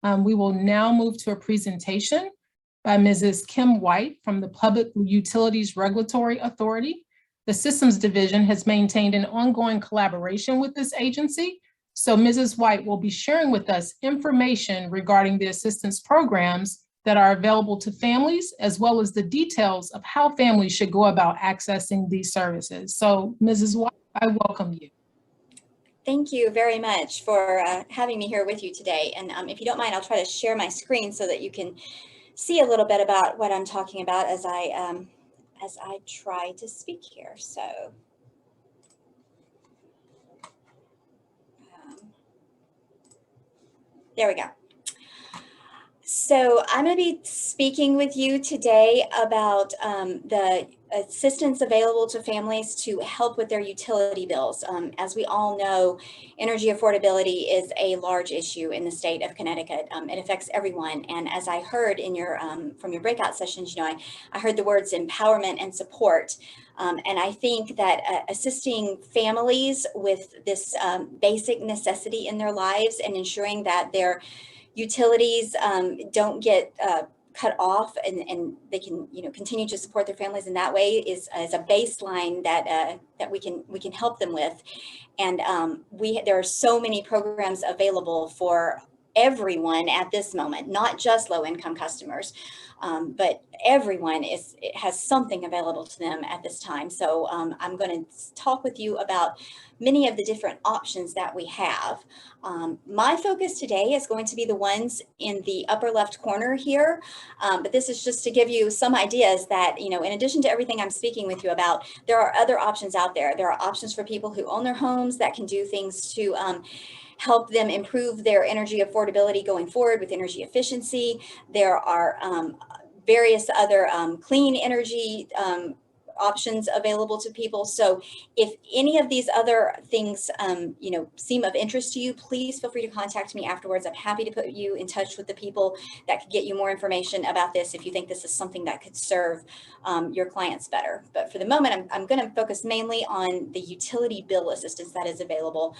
We will now move to a presentation by Mrs. Kim White from the Public Utilities Regulatory Authority. The Systems Division has maintained an ongoing collaboration with this agency. So Mrs. White will be sharing with us information regarding the assistance programs that are available to families, as well as the details of how families should go about accessing these services. So Mrs. White, I welcome you. Thank you very much for having me here with you today. And if you don't mind, I'll try to share my screen so that you can see a little bit about what I'm talking about as I try to speak here. So there we go. So I'm going to be speaking with you today about the assistance available to families to help with their utility bills. As we all know, energy affordability is a large issue in the state of Connecticut. It affects everyone. And as I heard in your from your breakout sessions, I heard the words empowerment and support. And I think that assisting families with this basic necessity in their lives and ensuring that their utilities don't get cut off and they can continue to support their families in that way is a baseline that that we can help them with. And there are so many programs available for everyone at this moment, not just low-income customers, but everyone has something available to them at this time. So I'm going to talk with you about many of the different options that we have. My focus today is going to be the ones in the upper left corner here, but this is just to give you some ideas that, in addition to everything I'm speaking with you about, there are other options out there. There are options for people who own their homes that can do things to help them improve their energy affordability going forward with energy efficiency. There are various other clean energy options available to people. So if any of these other things, seem of interest to you, please feel free to contact me afterwards. I'm happy to put you in touch with the people that could get you more information about this if you think this is something that could serve your clients better. But for the moment, I'm going to focus mainly on the utility bill assistance that is available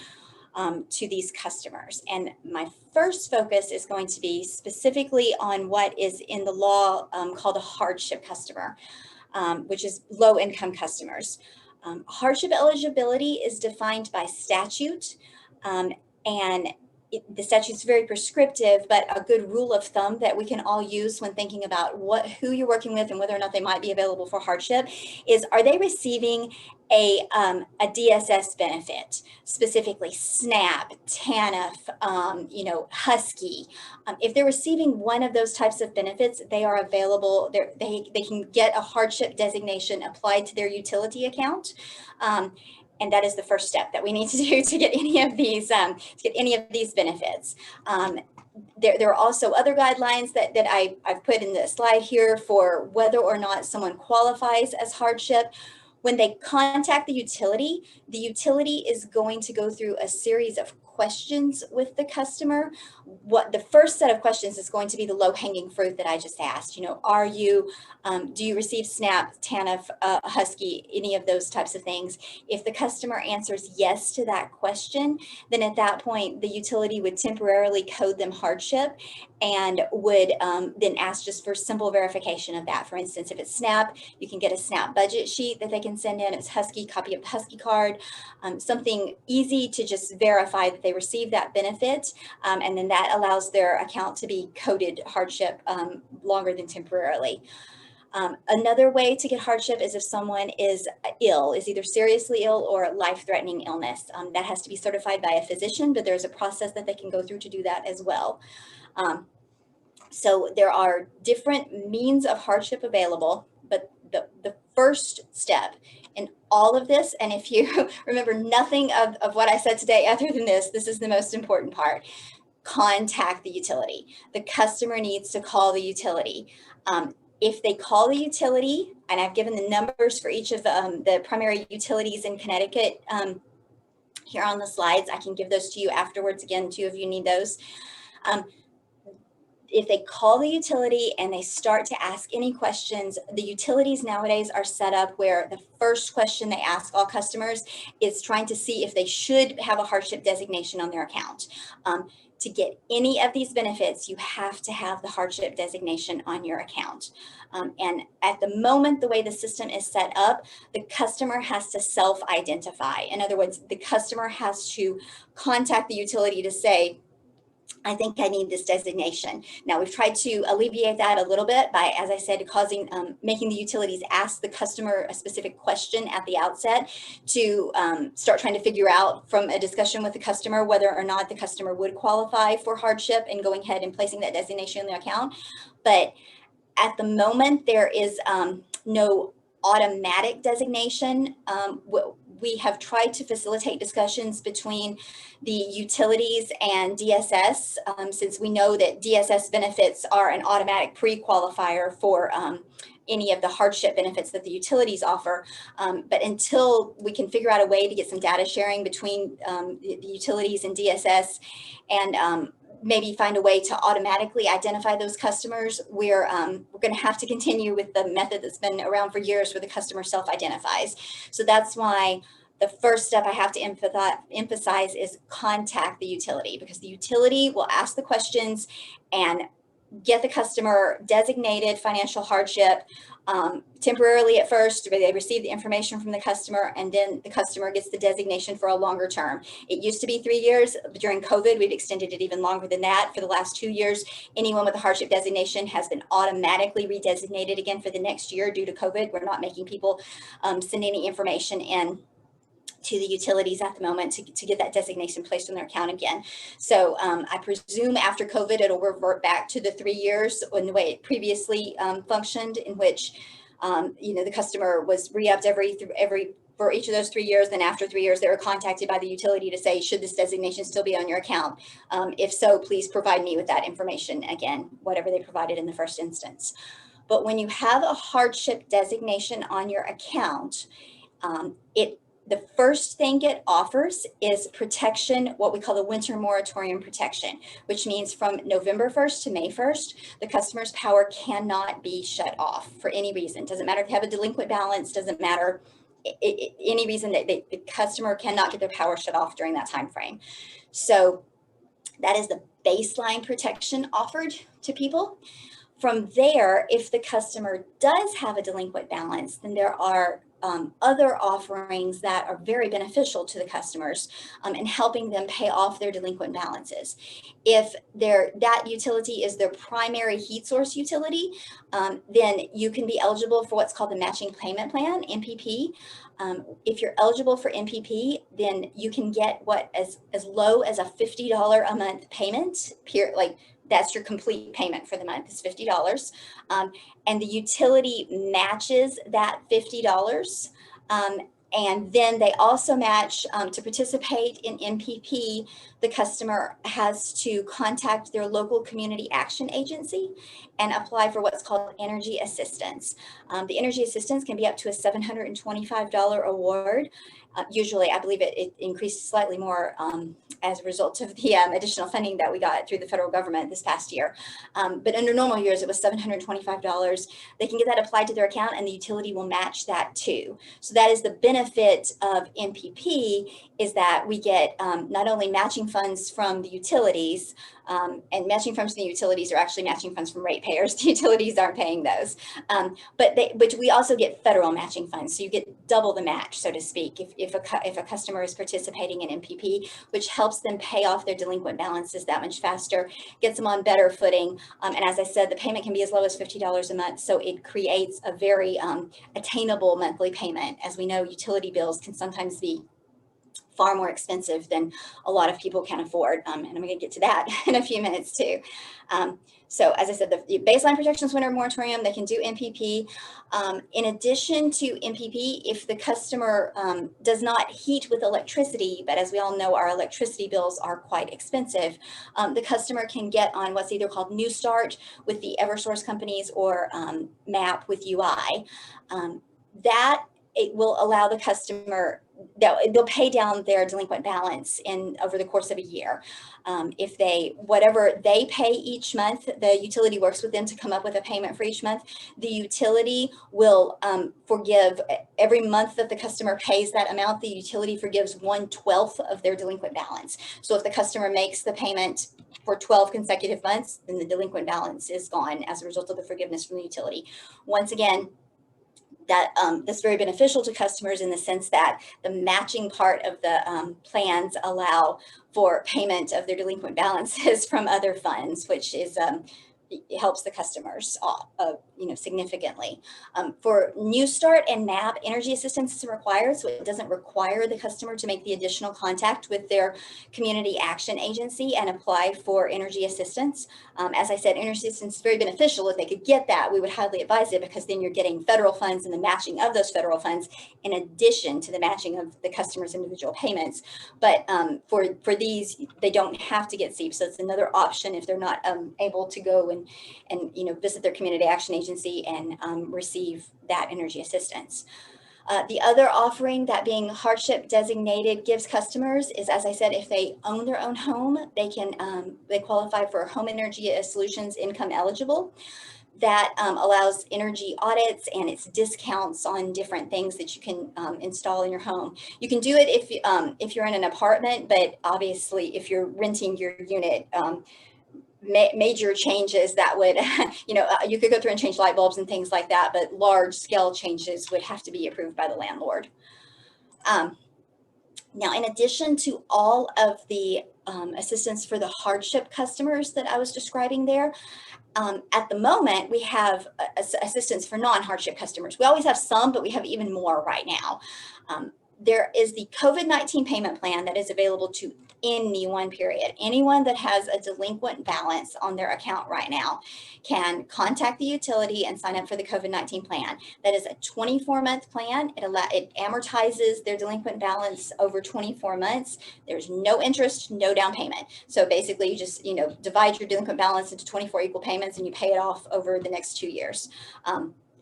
to these customers. And my first focus is going to be specifically on what is in the law called a hardship customer, which is low-income customers. Hardship eligibility is defined by statute, and the statute is very prescriptive, but a good rule of thumb that we can all use when thinking about who you're working with and whether or not they might be available for hardship is, are they receiving a DSS benefit, specifically SNAP, TANF, Husky? If they're receiving one of those types of benefits, they are available. They can get a hardship designation applied to their utility account. And that is the first step that we need to do to get any of these benefits. There are also other guidelines that I've put in the slide here for whether or not someone qualifies as hardship. When they contact the utility is going to go through a series of questions with the customer. The first set of questions is going to be the low-hanging fruit that I just asked. Do you receive SNAP, TANF, Husky, any of those types of things? If the customer answers yes to that question, then at that point, the utility would temporarily code them hardship and would then ask just for simple verification of that. For instance, if it's SNAP, you can get a SNAP budget sheet that they can send in. If it's Husky, copy of the Husky card, something easy to just verify that they receive that benefit. And then that allows their account to be coded hardship longer than temporarily. Another way to get hardship is if someone is ill, is either seriously ill or life-threatening illness. That has to be certified by a physician, but there's a process that they can go through to do that as well. So there are different means of hardship available, but the first step in all of this, and if you remember nothing of what I said today other than this is the most important part. Contact the utility. The customer needs to call the utility. If they call the utility, and I've given the numbers for each of the primary utilities in Connecticut here on the slides, I can give those to you afterwards again too if you need those. if they call the utility and they start to ask any questions, the utilities nowadays are set up where the first question they ask all customers is trying to see if they should have a hardship designation on their account. To get any of these benefits, you have to have the hardship designation on your account. And at the moment, the way the system is set up, the customer has to self-identify. In other words, the customer has to contact the utility to say, I think I need this designation. Now, we've tried to alleviate that a little bit by, as I said, making the utilities ask the customer a specific question at the outset to start trying to figure out from a discussion with the customer whether or not the customer would qualify for hardship and going ahead and placing that designation in their account. But at the moment, there is no automatic designation. We have tried to facilitate discussions between the utilities and DSS, since we know that DSS benefits are an automatic pre-qualifier for any of the hardship benefits that the utilities offer. But until we can figure out a way to get some data sharing between the utilities and DSS and maybe find a way to automatically identify those customers, we're going to have to continue with the method that's been around for years where the customer self-identifies. So that's why the first step I have to emphasize is contact the utility, because the utility will ask the questions and get the customer designated financial hardship temporarily at first. They receive the information from the customer, and then the customer gets the designation for a longer term. It used to be 3 years. During COVID, we've extended it even longer than that. For the last 2 years, anyone with a hardship designation has been automatically redesignated again for the next year due to COVID. We're not making people send any information in to the utilities at the moment to get that designation placed on their account again. So I presume after COVID, it'll revert back to the 3 years in the way it previously functioned, in which the customer was re-upped for each of those 3 years. Then after 3 years, they were contacted by the utility to say, should this designation still be on your account? If so, please provide me with that information again, whatever they provided in the first instance. But when you have a hardship designation on your account, the first thing it offers is protection, what we call the winter moratorium protection, which means from November 1st to May 1st, the customer's power cannot be shut off for any reason. Doesn't matter if they have a delinquent balance, doesn't matter any reason that the customer cannot get their power shut off during that time frame. So that is the baseline protection offered to people. From there, if the customer does have a delinquent balance, then there are other offerings that are very beneficial to the customers in helping them pay off their delinquent balances. If that utility is their primary heat source utility, then you can be eligible for what's called the matching payment plan, MPP. If you're eligible for MPP, then you can get as low as a $50 a month payment, that's your complete payment for the month is $50. And the utility matches that $50. And then they also match to participate in MPP, the customer has to contact their local community action agency and apply for what's called energy assistance. The energy assistance can be up to a $725 award. Usually, I believe it increased slightly more as a result of the additional funding that we got through the federal government this past year. But under normal years, it was $725. They can get that applied to their account, and the utility will match that too. So that is the benefit of MPP, is that we get not only matching funds from the utilities, and matching funds from the utilities are actually matching funds from ratepayers. The utilities aren't paying those, but we also get federal matching funds. So you get double the match, so to speak, if a customer is participating in MPP, which helps them pay off their delinquent balances that much faster, gets them on better footing. And as I said, the payment can be as low as $50 a month. So it creates a very attainable monthly payment. As we know, utility bills can sometimes be far more expensive than a lot of people can afford. And I'm going to get to that in a few minutes too. So as I said, the baseline protections winter moratorium, they can do MPP. In addition to MPP, if the customer does not heat with electricity, but as we all know, our electricity bills are quite expensive, the customer can get on what's either called New Start with the Eversource companies or MAP with UI. It will allow the customer they'll pay down their delinquent balance over the course of a year. If whatever they pay each month, the utility works with them to come up with a payment for each month. The utility will forgive every month that the customer pays that amount. The utility forgives 1/12 of their delinquent balance. So if the customer makes the payment for 12 consecutive months, then the delinquent balance is gone as a result of the forgiveness from the utility. Once again, that's very beneficial to customers in the sense that the matching part of the plans allow for payment of their delinquent balances from other funds, which is it helps the customers significantly. For New Start and NAB, energy assistance is required, so it doesn't require the customer to make the additional contact with their community action agency and apply for energy assistance. As I said, energy assistance is very beneficial. If they could get that, we would highly advise it, because then you're getting federal funds and the matching of those federal funds in addition to the matching of the customer's individual payments. But for these, they don't have to get SEEP, so it's another option if they're not able to go and visit their community action agency and receive that energy assistance. The other offering, that being hardship designated, gives customers is, as I said, if they own their own home, they qualify for Home Energy Solutions Income Eligible. That allows energy audits and it's discounts on different things that you can install in your home. You can do it if you're in an apartment, but obviously if you're renting your unit, major changes that would, you could go through and change light bulbs and things like that, but large scale changes would have to be approved by the landlord. Now, in addition to all of the assistance for the hardship customers that I was describing there, at the moment, we have assistance for non-hardship customers. We always have some, but we have even more right now. There is the COVID-19 payment plan that is available to anyone, period. Anyone that has a delinquent balance on their account right now can contact the utility and sign up for the COVID-19 plan. That is a 24-month plan. It amortizes their delinquent balance over 24 months. There's no interest, no down payment. So basically you just, divide your delinquent balance into 24 equal payments and you pay it off over the next 2 years.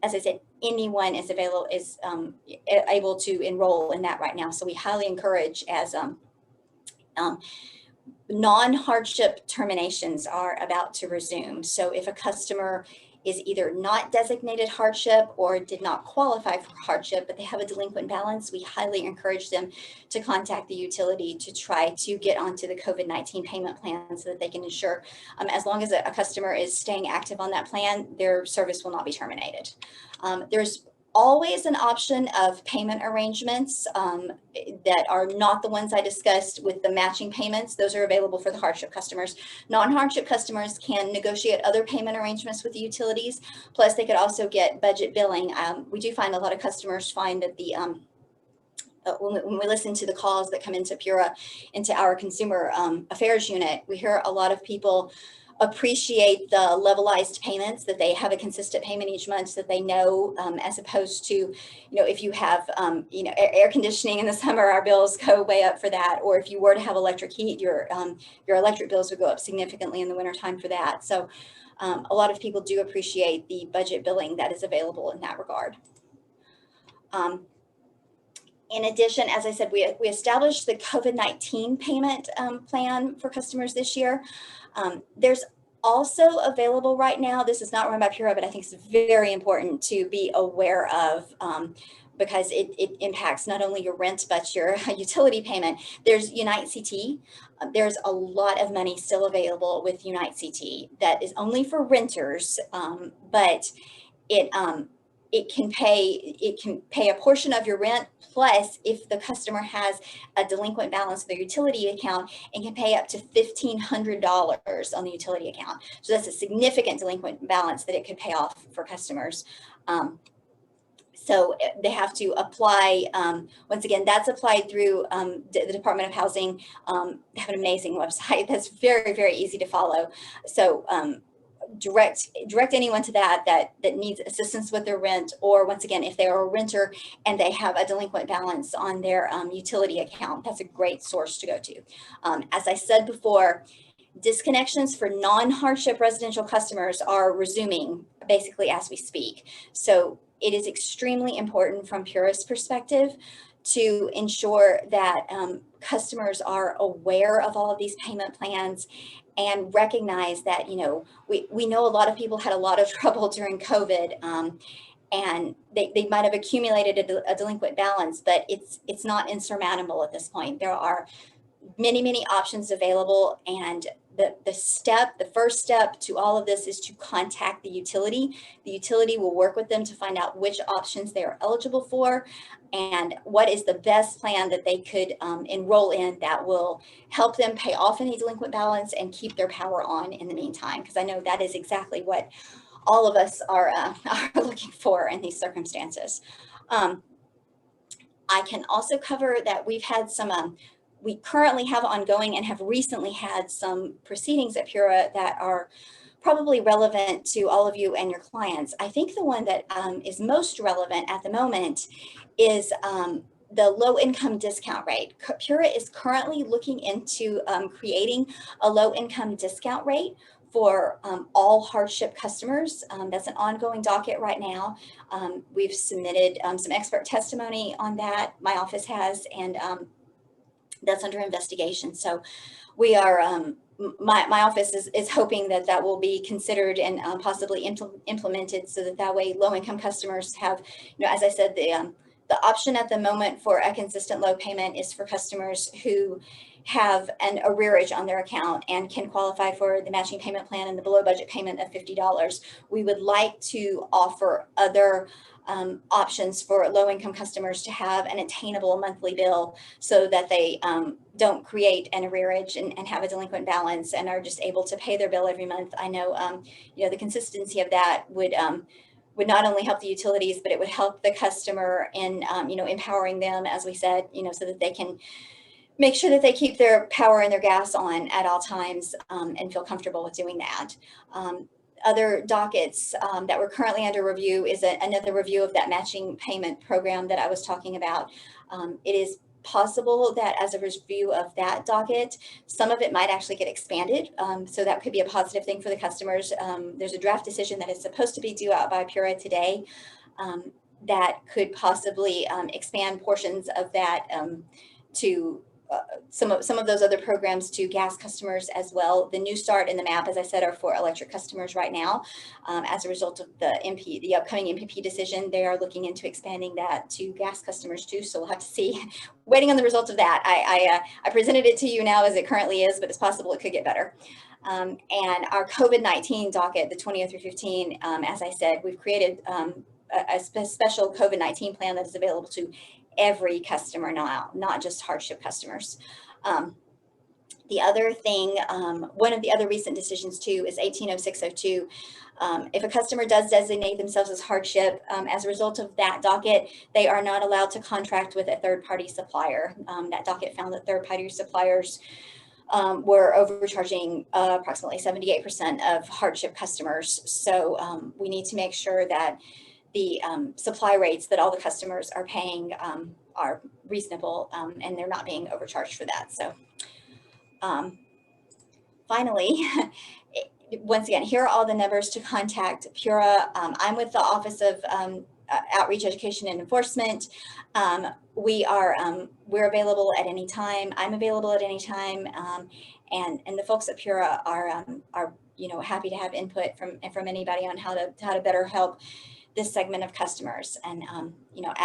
As I said, anyone is able to enroll in that right now. So we highly encourage, as non-hardship terminations are about to resume. So if a customer is either not designated hardship or did not qualify for hardship, but they have a delinquent balance, we highly encourage them to contact the utility to try to get onto the COVID-19 payment plan so that they can ensure, as long as a customer is staying active on that plan, their service will not be terminated. There's always an option of payment arrangements that are not the ones I discussed with the matching payments. Those are available for the hardship customers. Non-hardship customers can negotiate other payment arrangements with the utilities. Plus, they could also get budget billing. We do find a lot of customers find that when we listen to the calls that come into PURA, into our consumer affairs unit, we hear a lot of people appreciate the levelized payments, that they have a consistent payment each month that they know, as opposed to, if you have, air conditioning in the summer, our bills go way up for that. Or if you were to have electric heat, your electric bills would go up significantly in the wintertime for that. So a lot of people do appreciate the budget billing that is available in that regard. In addition, as I said, we established the COVID-19 payment plan for customers this year. There's also available right now, this is not run by PURA, but I think it's very important to be aware of because it impacts not only your rent, but your utility payment. There's Unite CT. There's a lot of money still available with Unite CT that is only for renters, but it can pay a portion of your rent, plus if the customer has a delinquent balance of their utility account, it can pay up to $1,500 on the utility account. So that's a significant delinquent balance that it could pay off for customers. So they have to apply, once again, that's applied through the Department of Housing. They have an amazing website that's very, very easy to follow. So direct anyone to that needs assistance with their rent, or once again, if they are a renter and they have a delinquent balance on their utility account, that's a great source to go to. As I said before, disconnections for non-hardship residential customers are resuming basically as we speak. So it is extremely important from PURA's perspective to ensure that customers are aware of all of these payment plans and recognize that, you know, we know a lot of people had a lot of trouble during COVID, and they might have accumulated a delinquent balance, but it's not insurmountable at this point. There are many options available, and the first step to all of this is to contact the utility. The utility will work with them to find out which options they are eligible for and what is the best plan that they could enroll in that will help them pay off any delinquent balance and keep their power on in the meantime, because I know that is exactly what all of us are looking for in these circumstances. I can also cover that we've had some we currently have ongoing and have recently had some proceedings at PURA that are probably relevant to all of you and your clients. I think the one that is most relevant at the moment is the low income discount rate. PURA is currently looking into creating a low income discount rate for all hardship customers. That's an ongoing docket right now. We've submitted some expert testimony on that, my office has, and that's under investigation. So we are, my office is hoping that that will be considered and possibly implemented so that way low income customers have, you know, as I said, the option at the moment for a consistent low payment is for customers who have an arrearage on their account and can qualify for the matching payment plan and the below budget payment of $50. We would like to offer other options for low income customers to have an attainable monthly bill so that they don't create an arrearage and have a delinquent balance and are just able to pay their bill every month. I know, you know, the consistency of that would not only help the utilities, but it would help the customer in, you know, empowering them, as we said, you know, so that they can make sure that they keep their power and their gas on at all times and feel comfortable with doing that. Other dockets that were currently under review is another review of that matching payment program that I was talking about. It is possible that as a review of that docket, some of it might actually get expanded. So that could be a positive thing for the customers. There's a draft decision that is supposed to be due out by PURA today that could possibly expand portions of that to some of those other programs to gas customers as well. The New Start and the MAP, as I said, are for electric customers right now. As a result of the upcoming MPP decision, they are looking into expanding that to gas customers too. So we'll have to see. Waiting on the results of that. I presented it to you now as it currently is, but it's possible it could get better. And our COVID-19 docket, the 20 through 15, as I said, we've created a special COVID-19 plan that is available to every customer now, not just hardship customers. The other thing, one of the other recent decisions too is 180602. If a customer does designate themselves as hardship, as a result of that docket, they are not allowed to contract with a third-party supplier. That docket found that third-party suppliers were overcharging approximately 78% of hardship customers. So we need to make sure that the supply rates that all the customers are paying are reasonable and they're not being overcharged for that. So finally, once again, here are all the numbers to contact PURA. I'm with the Office of Outreach, Education, and Enforcement. We're available at any time. I'm available at any time, and the folks at PURA are you know, happy to have input from anybody on how to better help this segment of customers. And you know,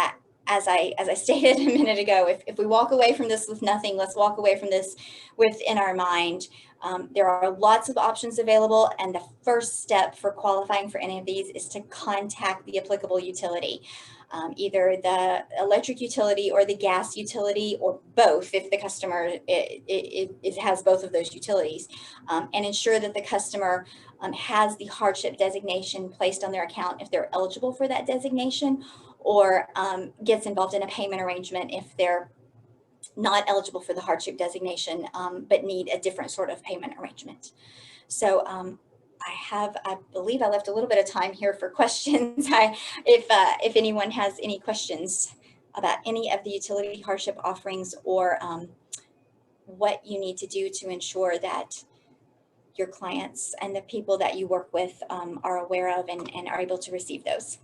as I stated a minute ago, if we walk away from this with nothing, let's walk away from this within our mind. There are lots of options available, and the first step for qualifying for any of these is to contact the applicable utility, either the electric utility or the gas utility, or both if the customer has both of those utilities, and ensure that the customer has the hardship designation placed on their account if they're eligible for that designation, or gets involved in a payment arrangement if they're not eligible for the hardship designation, but need a different sort of payment arrangement. So I believe I left a little bit of time here for questions. If anyone has any questions about any of the utility hardship offerings, or what you need to do to ensure that your clients and the people that you work with are aware of and are able to receive those.